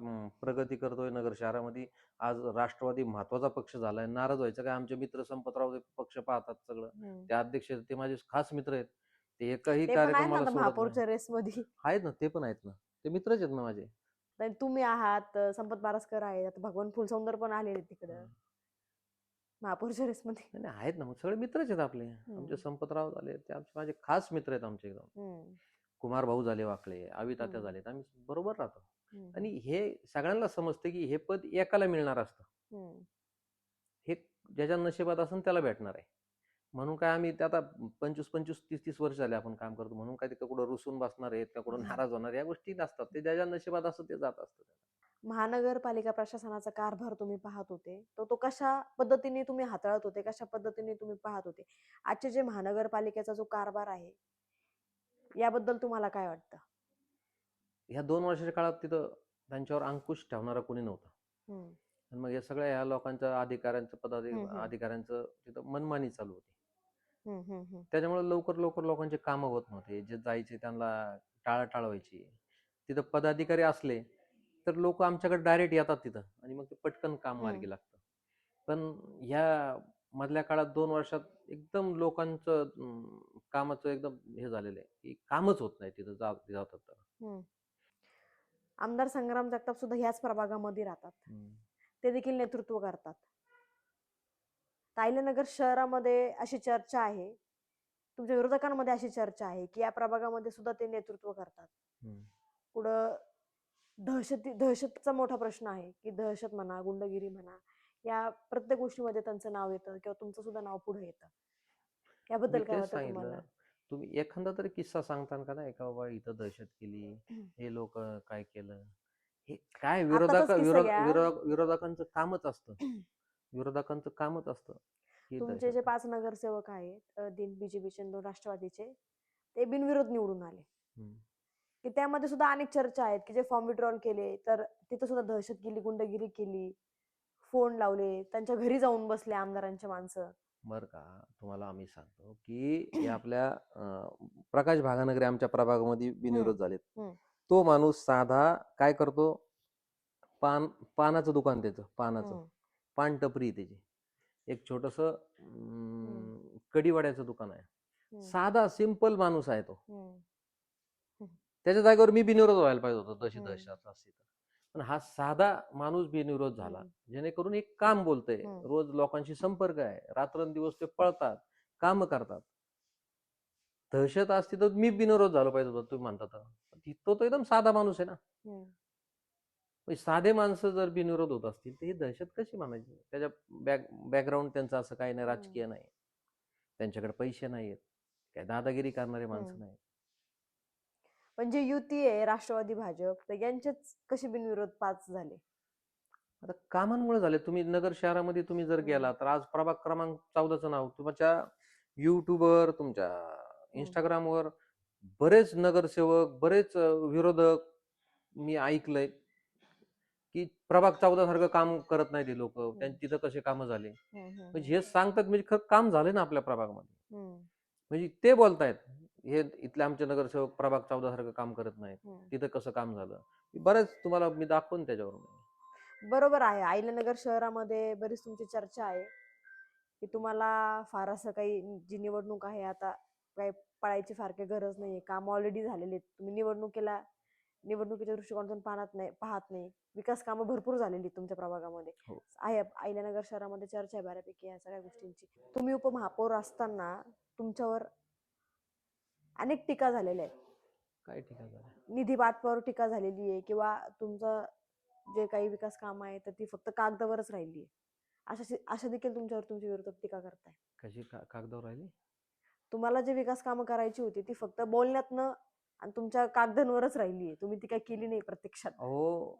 प्रगती करतोय नगर शहरामध्ये, आज राष्ट्रवादी महत्वाचा पक्ष झालाय. नाराज व्हायचं काय, आमचे मित्र संपतराव पक्ष पाहतात सगळं, ते अध्यक्ष, ते माझे खास मित्र आहेत. ते एकही कार्यक्रमाला महापौरच्या रेस मध्ये आहेत ना, ते पण आहेत ना, ते मित्रच आहेत ना माझे. तुम्ही आहात, संपत बारसकर आहेत, आता भगवान फुलसौंदर पण आलेले तिकडं महापौरच्या रेस मध्ये. नाही, आहेत ना, मग सगळे मित्रच आहेत आपले. आमचे संपतराव झाले, ते माझे खास मित्र आहेत आमचे एकदम. कुमार भाऊ झाले वाकळे, आवी तात्या झालेत, आम्ही बरोबर राहतो. आणि हे सगळ्यांना समजते की हे पद एकाला मिळणार असतं, हे ज्याच्या नशिबात असेल त्याला भेटणार आहे. म्हणून काय आम्ही आता 25-25, 30-30 वर्ष झाले आपण काम करतो, म्हणून काय ते कुठं रुसून बसणार आहेत का, कुठं नाराज होणार, या गोष्टी नसतात. ते ज्याच्या नशिबात असतं ते जात असतं. महानगरपालिका प्रशासनाचा कारभार तुम्ही पाहत होते, तो कशा पद्धतीने तुम्ही हाताळत होते, कशा पद्धतीने तुम्ही पाहत होते? आजचे जे महानगरपालिकेचा जो कारभार आहे याबद्दल तुम्हाला काय वाटतं? ह्या 2 वर्षाच्या काळात तिथं त्यांच्यावर अंकुश ठेवणारा कोणी नव्हता. आणि मग या सगळ्या ह्या लोकांच्या अधिकाऱ्यांचं तिथं मनमानी चालू होती. त्याच्यामुळे लवकर लवकर लोकांचे कामं होत नव्हते, जे जायचे त्यांना टाळाटाळ व्हायची. तिथं पदाधिकारी असले तर लोक आमच्याकडे डायरेक्ट येतात तिथं आणि मग ते पटकन काम मार्गी लागतं. पण ह्या मधल्या काळात 2 वर्षात एकदम लोकांचं कामाचं एकदम हे झालेलं आहे की कामच होत नाही तिथं जातात तर. आमदार संग्राम जगताप सुद्धा ह्याच प्रभागामध्ये राहतात. ते देखील नेतृत्व करतात. अहिल्यानगर शहरामध्ये अशी चर्चा आहे, तुमच्या विरोधकांमध्ये अशी चर्चा आहे की या प्रभागामध्ये सुद्धा ते नेतृत्व करतात. पुढं दहशतचा मोठा प्रश्न आहे की दहशत म्हणा, गुंडगिरी म्हणा, या प्रत्येक गोष्टीमध्ये त्यांचं नाव येतं किंवा तुमचं सुद्धा नाव पुढे येतं. याबद्दल काय वाटतं तुम्हाला? तुम्ही एखादा तरी किस्सा सांगता का नाही का बाबा इथं दहशत केली, हे लोक काय केलं, हे काय विरोधकांचं कामच असतं. विरोधकांचं कामच असतं. तुमचे जे 5 नगरसेवक आहेत, 3 बीजेपीचे 2 राष्ट्रवादीचे, ते बिनविरोध निवडून आले. की त्यामध्ये सुद्धा अनेक चर्चा आहेत की जे फॉर्म विड्रॉल केले तर तिथं सुद्धा दहशत केली, गुंडगिरी केली, फोन लावले, त्यांच्या घरी जाऊन बसले आमदारांचे माणसं. बर का, तुम्हाला आम्ही सांगतो की आपल्या प्रकाश भागानगरी आमच्या प्रभागामध्ये बिनविरोध झालेत. तो माणूस साधा काय करतो, पानाचं दुकान, त्याचं पान टपरी, त्याची एक छोटस कढीवड्याचं दुकान आहे. साधा सिंपल माणूस आहे तो. त्याच्या जागेवर मी बिनविरोध व्हायला पाहिजे होतं तशी दहशत असती तर. पण हा साधा माणूस बिनविरोध झाला, जेणेकरून एक काम बोलतंय, रोज लोकांशी संपर्क आहे, रात्रंदिवस ते पळतात, काम करतात. दहशत असती तर मी बिनविरोध झालो पाहिजे होतं तुम्ही म्हणतात. तो एकदम साधा माणूस आहे ना. साधे माणसं जर बिनविरोध होत असतील तर ही दहशत कशी मानायची? त्याच्या बॅकग्राऊंड त्यांचं असं काही नाही, राजकीय नाही, त्यांच्याकडे पैसे नाहीत, काय दादागिरी करणारे माणसं नाही. म्हणजे युती आहे राष्ट्रवादी भाजप, तर यांचेच कसे बिनविरोध 5 झाले? आता कामांमुळे झाले. तुम्ही नगर शहरामध्ये तुम्ही जर गेला तर आज प्रभाग क्रमांक 14चं नाव तुमच्या युट्यूबवर, तुमच्या इंस्टाग्रामवर बरेच नगरसेवक, बरेच विरोधक मी ऐकलंय की प्रभाग 14 सारखं काम करत नाही ते लोक, तिथं कसे काम झाले. म्हणजे हे सांगतात म्हणजे खरं काम झाले ना आपल्या प्रभागामध्ये. म्हणजे ते बोलतायत हे इथले आमचे नगरसेवक प्रभाग 14 सारखं काम करत नाहीत, तिथं कसं काम झालं. बरेच तुम्हाला मी दाखवून त्याच्यावर. बरोबर आहे. अहिल्यानगर शहरामध्ये बरीच तुमची चर्चा आहे की तुम्हाला फार असं काही, जी निवडणूक आहे आता काही पळायची फार काही गरज नाहीये, काम ऑलरेडी झालेले, तुम्ही निवडणुकीच्या दृष्टिकोनातून पाहत नाही. विकास कामं भरपूर झालेली तुमच्या प्रभागामध्ये आहे. अहिल्यानगर शहरामध्ये चर्चा आहे बऱ्यापैकी या सगळ्या गोष्टींची. तुम्ही उपमहापौर असताना तुमच्यावर अनेक टीका झालेल्या आहेत. काय टीका झाल्या? निधी वाटपावर टीका झालेली आहे किंवा तुमचं जे काही विकास काम आहे तर ती फक्त कागदावरच राहिली आहे, अशा देखील तुमच्यावर तुमचे विरोधक टीका करताय. कशी कागदावर राहिली? तुम्हाला जे विकास कामं करायची होती ती फक्त बोलण्यातनं आणि तुमच्या कागदांवरच राहिली आहे, तुम्ही ती काही केली नाही प्रत्यक्षात. अहो,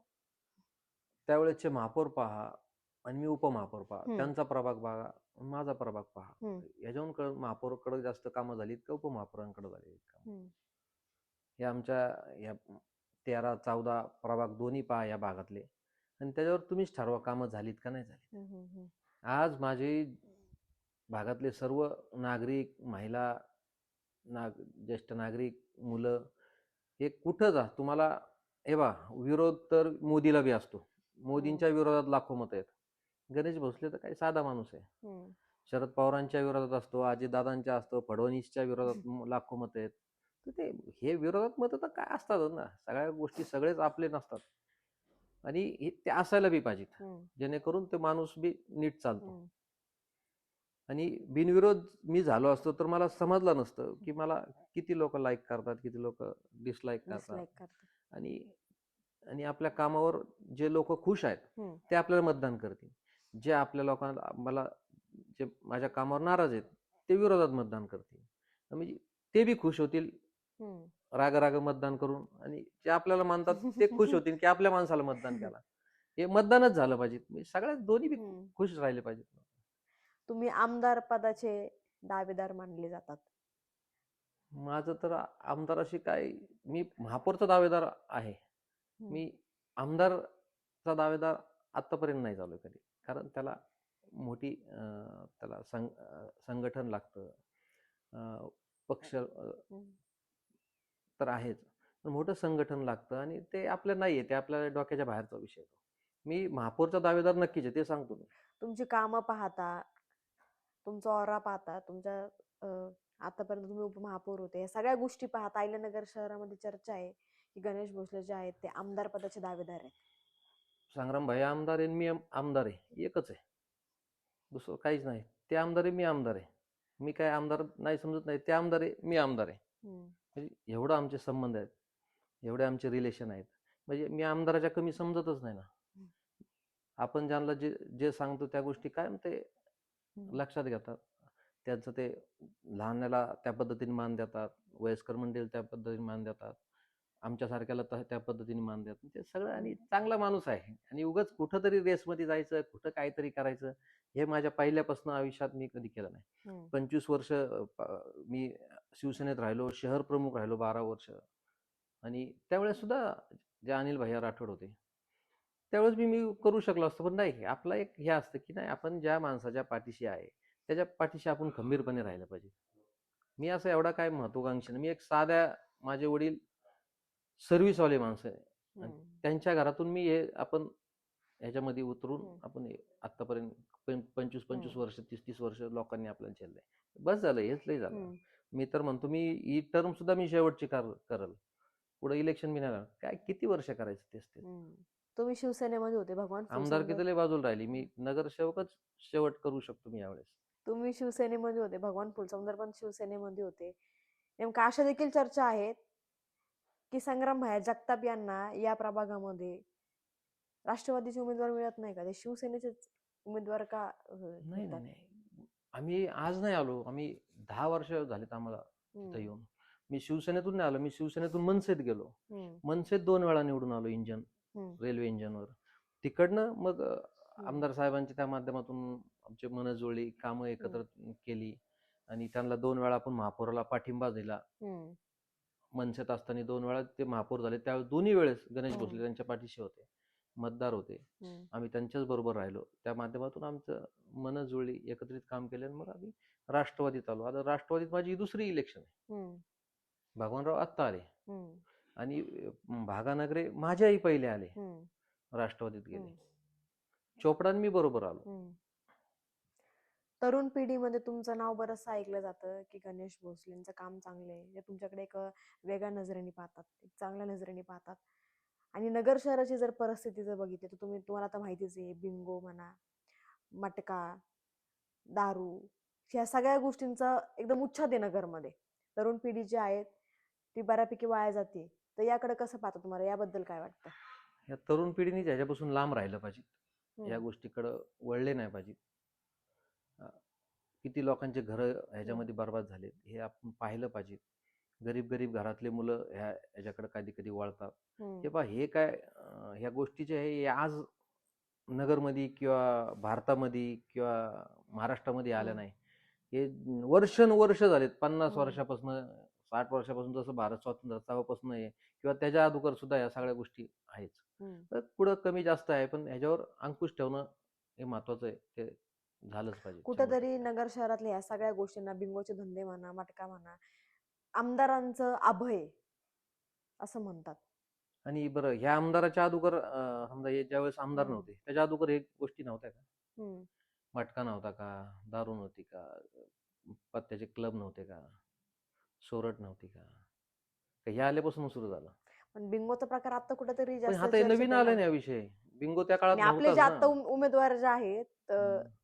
त्यावेळेचे महापौर पहा आणि मी उपमहापौर पहा, त्यांचा प्रभाग पहा, माझा प्रभाग पहा, याच्याहून महापौरकडे जास्त कामं झालीत का उपमहापौरांकडे झाली? हे आमच्या या 13-14 प्रभाग दोन्ही पहा या भागातले, आणि त्याच्यावर तुम्हीच ठरवा कामं झालीत का नाही झालीत. आज माझे भागातले सर्व नागरिक, महिला, ज्येष्ठ नागरिक, मुलं, हे कुठं जा तुम्हाला हे विरोध तर मोदीला बी असतो, मोदींच्या विरोधात लाखो मत आहेत. गणेश भोसले तर काही साधा माणूस आहे. शरद पवारांच्या विरोधात असतो, अजितदादांच्या असतो, फडणवीसच्या विरोधात लाखो मत आहेत. तर ते हे विरोधात मत तर काय असतात ना, सगळ्या गोष्टी सगळेच आपले नसतात, आणि ते असायला बी पाहिजेत, जेणेकरून ते माणूस बी नीट चालतो. आणि बिनविरोध मी झालो असतो तर मला समजलं नसतं की मला किती लोक लाईक करतात, किती लोक डिसलाईक करतात. आणि आपल्या कामावर जे लोक खुश आहेत ते आपल्याला मतदान करतील, जे आपल्या लोकांना जे माझ्या कामावर नाराज आहेत ते विरोधात मतदान करतील. म्हणजे ते बी खुश होतील राग मतदान करून, आणि जे आपल्याला मानतात ते खुश होतील की आपल्या माणसाला मतदान केला. हे मतदानच झालं पाहिजे, सगळ्यात दोन्ही बी खुश राहिले पाहिजेत. तुम्ही आमदार पदाचे दावेदार मानले जातात. माझं तर आमदाराशी काय, मी महापौरचा दावेदार आहे, मी आमदारचा दावेदार आतापर्यंत नाही झालोय कधी. कारण त्याला मोठी त्याला संघटन लागतं, पक्ष तर आहेच, पण मोठं संघटन लागतं आणि ते आपलं नाहीये, ते आपल्या डोक्याच्या बाहेरचा विषय आहे. मी महापौरचा दावेदार नक्कीच आहे, ते सांगतो मी. तुमची कामं पाहता, तुमचा ऑरा पाहता, तुमच्या आतापर्यंत तुम्ही उपमहापौर होते, या सगळ्या गोष्टी पाहता अहिल्यानगर शहरामध्ये चर्चा आहे की गणेश भोसले जे आहेत ते आमदार पदाचे दावेदार आहेत. संग्राम भाई आमदार आहे, मी आमदार आहे, एकच आहे, दुसरं काहीच नाही. ते आमदार आहे, मी आमदार आहे. मी काय आमदार नाही समजत नाही, ते आमदार आहे, मी आमदार आहे. म्हणजे एवढं आमचे संबंध आहेत, एवढे आमचे रिलेशन आहेत, म्हणजे मी आमदाराच्या कमी समजतच नाही ना. आपण ज्यांना जे जे सांगतो त्या गोष्टी काय ते लक्षात घेतात. त्यांचं ते लहानाला त्या पद्धतीने मान देतात, वयस्कर मंडळी त्या पद्धतीने मान देतात, आमच्यासारख्याला त्या पद्धतीने मान देतात. ते सगळं आणि चांगला माणूस आहे आणि उगाच कुठंतरी रेसमध्ये जायचं, कुठं काहीतरी करायचं, हे माझ्या पहिल्यापासून आयुष्यात मी कधी केलं नाही. 25 वर्ष मी शिवसेनेत राहिलो, शहर प्रमुख राहिलो 12 वर्ष. आणि त्यावेळेस सुद्धा जे अनिल भैया राठोड होते, त्यावेळेस मी करू शकलो असतो, पण नाही. आपला एक हे असतं की नाही, आपण ज्या माणसाच्या पाठीशी आहे त्याच्या पाठीशी आपण खंबीरपणे राहिलं पाहिजे. मी असं एवढा काय महत्वाकांक्षी नाही. मी एक साध्या, माझे वडील सर्व्हिसवाले माणसं आहे आणि त्यांच्या घरातून मी हे आपण ह्याच्यामध्ये उतरून आपण आतापर्यंत 25 वर्ष 30 वर्ष लोकांनी आपल्याला झेललंय. बस झालं, हेच लय झालं. मी तर म्हणतो मी ही टर्म सुद्धा मी शेवटची करल, पुढे इलेक्शन मी नाही, काय किती वर्ष करायचं तेच ते. तुम्ही शिवसेनेमध्ये होते, भगवान आमदारकी तर लय बाजूला राहिली, मी नगरसेवकच शेवट करू शकतो मी यावेळेस. तुम्ही शिवसेनेमध्ये होते, भगवान फुलसुंदर पण शिवसेनेमध्ये होते. नेमका अशा देखील चर्चा आहेत की संग्राम भाया जगताप यांना या प्रभागामध्ये राष्ट्रवादीचे उमेदवार मिळत नाही का, ते शिवसेनेचेच उमेदवार का नाही नाही, आम्ही आज नाही आलो, आम्ही 10 वर्ष झालेत आम्हाला इथं येऊन. मी शिवसेनेतून नाही आलो, मी शिवसेनेतून मनसेत गेलो, मनसेत 2 वेळा निवडून आलो इंजन, रेल्वे इंजनवर. तिकडनं मग आमदार साहेबांच्या त्या माध्यमातून आमची मन जुळली, कामं एकत्र केली आणि त्यांना 2 वेळा आपण महापौराला पाठिंबा दिला. मनसेत असताना 2 वेळा ते महापौर झाले, त्यावेळेस दोन्ही वेळेस गणेश भोसले त्यांच्या पाठीशी होते, मतदार होते. आम्ही त्यांच्याच बरोबर राहिलो, त्या माध्यमातून आमचं मन जुळली, एकत्रित काम केलं, मग आम्ही राष्ट्रवादीत आलो. आता राष्ट्रवादीत माझी दुसरी इलेक्शन आहे. भगवानराव आत्ता आले आणि भागानगरे माझ्याही पहिले आले, राष्ट्रवादीत गेले. चोपडान मी बरोबर आलो. तरुण पिढीमध्ये तुमचं नाव बरंचसं ऐकलं जातं की गणेश भोसलेंचं काम चांगलं आहे, ते तुमच्याकडे एक वेगळ्या नजरेने पाहतात, एक चांगल्या नजरेने पाहतात. आणि नगर शहराची जर परिस्थिती जर बघितली तर तुम्हाला आता माहितीच आहे, बिंगो म्हणा, मटका, दारू, ह्या सगळ्या गोष्टींचा एकदम उच्छाद आहे नगरमध्ये. तरुण पिढी जी आहे ती बऱ्यापैकी वाया जाते. तर याकडे कसं पाहता, तुम्हाला याबद्दल काय वाटतं? या तरुण पिढीने ह्याच्यापासून लांब राहिलं पाहिजे, या गोष्टीकडे वळले नाही पाहिजे. किती लोकांचे घर ह्याच्यामध्ये बर्बाद झाले हे आपण पाहिलं पाहिजे. गरीब गरीब घरातले मुलं ह्याच्याकडे कधी कधी वळतात. हे पहा, हे काय ह्या गोष्टीचे हे आज नगरमध्ये किंवा भारतामध्ये किंवा महाराष्ट्रामध्ये आलं नाही. हे वर्षानुवर्ष झालेत, 50 वर्षापासून 60 वर्षापासून, जसं भारत स्वातंत्र्य तेव्हापासून आहे किंवा त्याच्या अगोदर सुद्धा या सगळ्या गोष्टी आहेच. तर पुढं कमी जास्त आहे, पण ह्याच्यावर अंकुश ठेवणं हे महत्वाचं आहे, ते झालंच पाहिजे. कुठेतरी नगर शहरातल्या या सगळ्या गोष्टींना, बिंगोचे धंदे म्हणा, मटका म्हणा, आमदारांचं अभय असं म्हणतात. आणि बरं, ह्या आमदाराच्या अगोदर समजा हे ज्यावेळेस आमदार नव्हते त्याच्या अगोदर हे गोष्टी नव्हत्या का? मटका नव्हता का, दारू नव्हती का, पत्त्याचे क्लब नव्हते का, सोरट नव्हती का, हे आल्यापासून सुरू झालं. पण बिंगोचा प्रकार आता कुठेतरी पण जास्त आता नवीन आलं नाही विषय. बिंगो त्या काळात आपले जे आता नव्हता. उमेदवार जे आहेत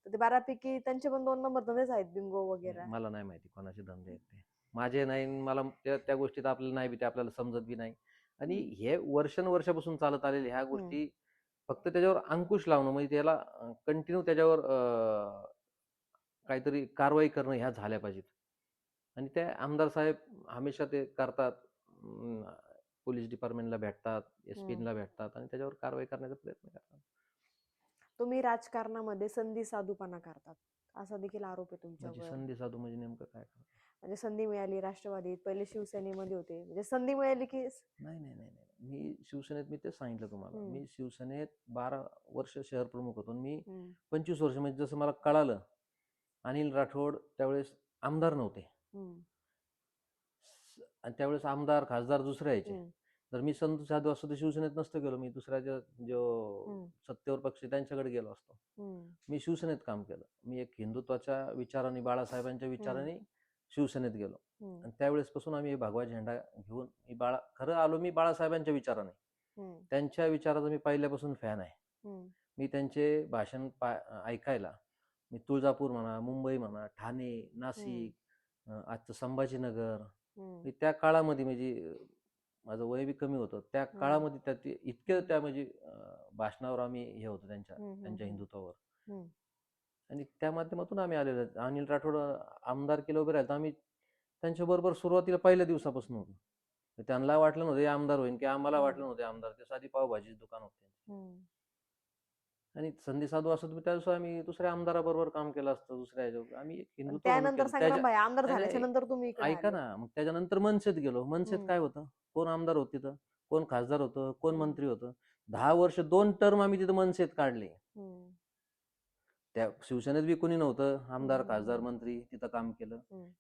ते बऱ्यापैकी त्यांचे पण 2 नंबर धंदेच आहेत, बिंगो वगैरे. मला नाही माहिती कोणाचे धंदे आहेत ते, माझे नाही. मला त्या गोष्टीत आपल्याला नाही बी, ते आपल्याला समजत बी नाही. आणि हे वर्षानुवर्षापासून चालत आलेले ह्या गोष्टी, फक्त त्याच्यावर अंकुश लावणं, म्हणजे त्याला कंटिन्यू त्याच्यावर काहीतरी कारवाई करणं ह्या झाल्या पाहिजेत. आणि त्या आमदार साहेब हमेशा ते करतात, पोलीस डिपार्टमेंटला भेटतात, SP ला भेटतात आणि त्याच्यावर कारवाई करण्याचा प्रयत्न करतात. तुम्ही राजकारणामध्ये संधी साधूपणा करतात असा देखील आरोप आहे तुमच्यावर. संधी साधू म्हणजे नेमकं काय? म्हणजे संधी मिळाली राष्ट्रवादीत, पहिले शिवसेनेमध्ये होते, म्हणजे संधी मिळाली की नाही नाही नाही नाही, मी शिवसेनेत, मी तेच सांगितलं तुम्हाला, मी शिवसेनेत 12 वर्ष शहर प्रमुख होतो. मी 25 वर्ष, म्हणजे जसं मला कळालं अनिल राठोड त्यावेळेस आमदार नव्हते आणि त्यावेळेस आमदार खासदार दुसरे यायचे, जर मी संत साधू असतो तर शिवसेनेत नसतो गेलो, मी दुसऱ्या जो हम्म, सत्तेवर पक्ष आहे त्यांच्याकडे गेलो असतो. हम्म, मी शिवसेनेत काम केलं. मी एक हिंदुत्वाच्या विचाराने, बाळासाहेबांच्या विचाराने शिवसेनेत गेलो. हम्म, आणि त्यावेळेसपासून आम्ही भगवा झेंडा घेऊन खरं आलो मी बाळासाहेबांच्या विचाराने. हम्म, त्यांच्या विचाराचा मी पहिल्यापासून फॅन आहे. हम्म, मी त्यांचे भाषण ऐकायला मी तुळजापूर म्हणा, मुंबई म्हणा, ठाणे, नाशिक, आजचं संभाजीनगर, हम्म, मी त्या काळामध्ये म्हणजे माझं वय बी कमी होतं. त्या काळामध्ये इतके त्या म्हणजे भाषणावर आम्ही हे होतो त्यांच्या त्यांच्या हिंदुत्वावर. हम्म. आणि त्या माध्यमातून आम्ही आलेलो आहे. अनिल राठोड आमदार केलं उभे राहिले, तर आम्ही त्यांच्याबरोबर सुरुवातीला पहिल्या दिवसापासून होतो. तर त्यांना वाटलं नव्हतं हे आमदार होईल, की आम्हाला वाटलं नव्हतं हे आमदार. ते साधी पावभाजी दुकान होते. आणि संधी साधू असतो तुम्ही त्या दिवशी आम्ही दुसऱ्या आमदाराबरोबर काम केलं असतं, दुसऱ्या ह्याच्यावर आम्ही एक पण हिंदुत्व म्हणून त्यानंतर केलं. संग्राम भाई आमदार नाही, झाल्याच्या नाही, नंतर तुम्ही इकडे ऐका आले. ना, मग त्याच्यानंतर मनसेत गेलो. मनसेत काय होतं, कोण आमदार होत तिथं, कोण खासदार होतं, कोण मंत्री होतं. 10 वर्ष 2 टर्म आम्ही तिथं मनसेत काढले. त्या शिवसेनेत बी कोणी नव्हतं, आमदार, खासदार, मंत्री, तिथं काम केलं.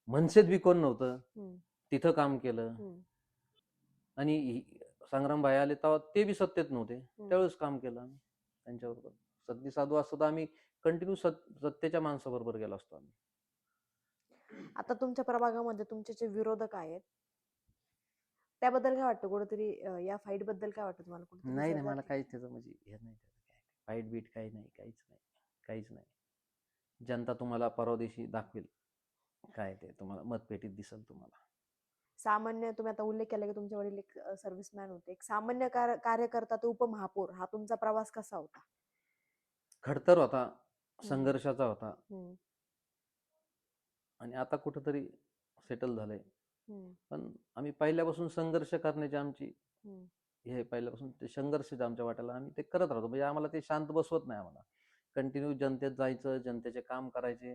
मनसेत बी कोण नव्हतं, तिथं काम केलं. आणि संग्राम भाई आले तेव्हा ते बी सत्तेत नव्हते, त्यावेळेस काम केलं आम्ही त्यांच्याबरोबर. संधी साधू असतो तर आम्ही कंटिन्यू सत्तेच्या माणसाबरोबर गेलो असतो आम्ही. आता तुमच्या प्रभागामध्ये तुमचे जे विरोधक आहेत त्याबद्दल काय वाटतं, कुठेतरी या फाईट बद्दल काय वाटतं तुम्हाला? कुठेतरी नाही जर मला का- काहीच त्याचं म्हणजे हे नाही, फाईट बीट काही नाही, काहीच नाही. जनता तुम्हाला परवा दिवशी दाखवेल काय ते, तुम्हाला मतपेटीत दिसेल तुम्हाला. सामान्य, तुम्ही आता उल्लेख केला की तुमचे वडील एक सर्व्हिसमॅन होते, एक सामान्य कार्यकर्ता ते उपमहापौर, हा तुमचा प्रवास कसा होता? खडतर होता, संघर्षाचा होता. हम्म, आणि आता कुठंतरी सेटल झालंय. हम्म, पण आम्ही पहिल्यापासून संघर्ष करण्याची आमची हम्म, हे पहिल्यापासून ते संघर्ष आमच्या वाट्याला आम्ही ते करत राहतो. म्हणजे आम्हाला ते शांत बसवत नाही. आम्हाला कंटिन्यू जनतेत जायचं, जनतेचे काम करायचे.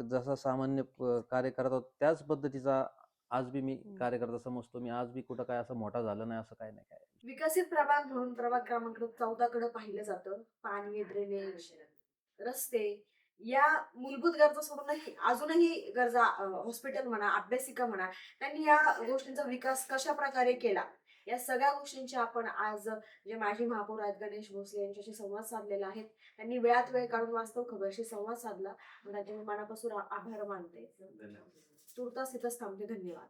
जसा सामान्य कार्य करत होतो त्याच पद्धतीचा आज बी मी कार्यकर्ता समजतो. मी आज बी कुठं काय असं मोठा झालं नाही असं काय नाही. काय विकसित प्रभाग म्हणून प्रभाग क्रमांक 14 कडे पाहिलं जातं. पाणी, ड्रेनेज, रस्ते या मूलभूत गरजा सोडूनही अजूनही गरजा, हॉस्पिटल म्हणा, अभ्यासिका म्हणा, त्यांनी या गोष्टींचा विकास कशा प्रकारे केला, या सगळ्या गोष्टींची आपण आज जे माजी महापौर आहेत गणेश भोसले यांच्याशी संवाद साधलेला आहे. त्यांनी वेळात वेळ काढून वास्तव खबरशी संवाद साधला. त्यांचे मी मनापासून आभार मानते. तुर्तास इथंच थांबते. धन्यवाद.